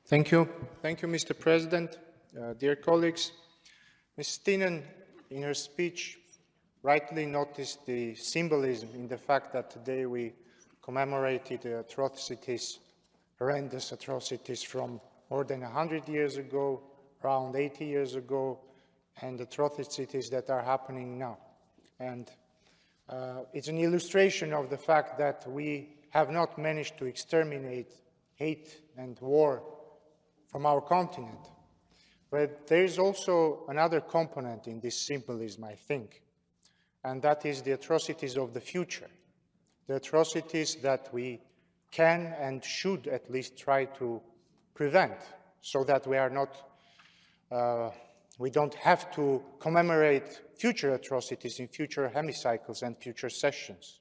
Thank you. Thank you, Mr. President. Dear colleagues, Ms. Stinen, in her speech, rightly noticed the symbolism in the fact that today we commemorated the atrocities, horrendous atrocities from more than 100 years ago, around 80 years ago, and atrocities that are happening now. And it's an illustration of the fact that we have not managed to exterminate hate and war from our continent. But there is also another component in this symbolism, I think, and that is the atrocities of the future, the atrocities that we can and should at least try to prevent, so that we are not, we don't have to commemorate future atrocities in future hemicycles and future sessions.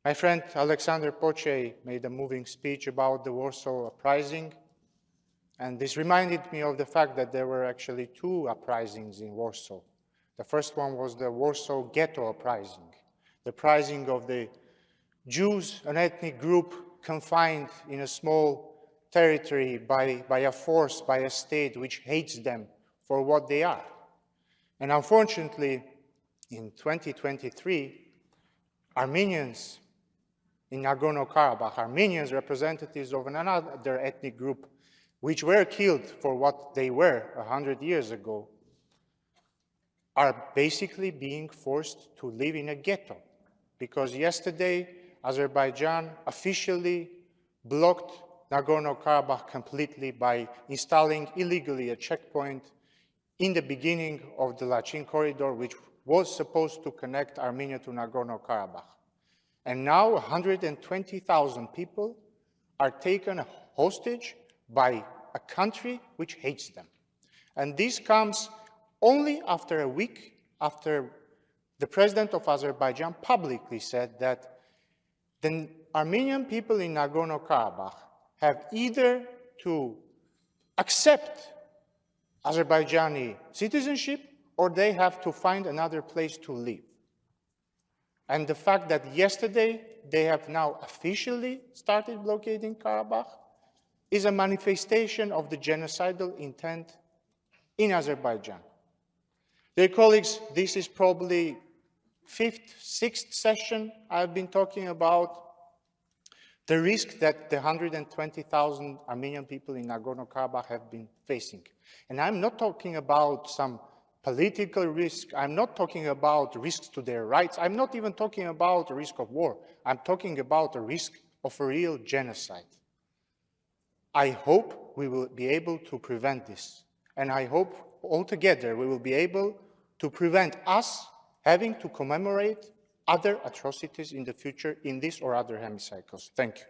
My friend Alexander Poche made a moving speech about the Warsaw Uprising, and this reminded me of the fact that there were actually two uprisings in Warsaw. The first one was the Warsaw Ghetto Uprising, the uprising of the Jews, an ethnic group confined in a small territory by a force, by a state which hates them for what they are. And unfortunately, in 2023, Armenians in Nagorno-Karabakh, Armenians, representatives of another ethnic group, which were killed for what they were 100 years ago, are basically being forced to live in a ghetto. Because yesterday, Azerbaijan officially blocked Nagorno-Karabakh completely by installing illegally a checkpoint in the beginning of the Lachin corridor, which was supposed to connect Armenia to Nagorno-Karabakh. And now 120,000 people are taken hostage by a country which hates them. And this comes only after a week after the president of Azerbaijan publicly said that the Armenian people in Nagorno-Karabakh have either to accept Azerbaijani citizenship or they have to find another place to live. And the fact that yesterday they have now officially started blockading Karabakh is a manifestation of the genocidal intent in Azerbaijan. Dear colleagues, this is probably fifth, sixth session I've been talking about the risk that the 120,000 Armenian people in Nagorno-Karabakh have been facing. And I'm not talking about some political risk. I'm not talking about risks to their rights. I'm not even talking about the risk of war. I'm talking about the risk of a real genocide. I hope we will be able to prevent this. And I hope altogether we will be able to prevent us having to commemorate other atrocities in the future in this or other hemicycles. Thank you.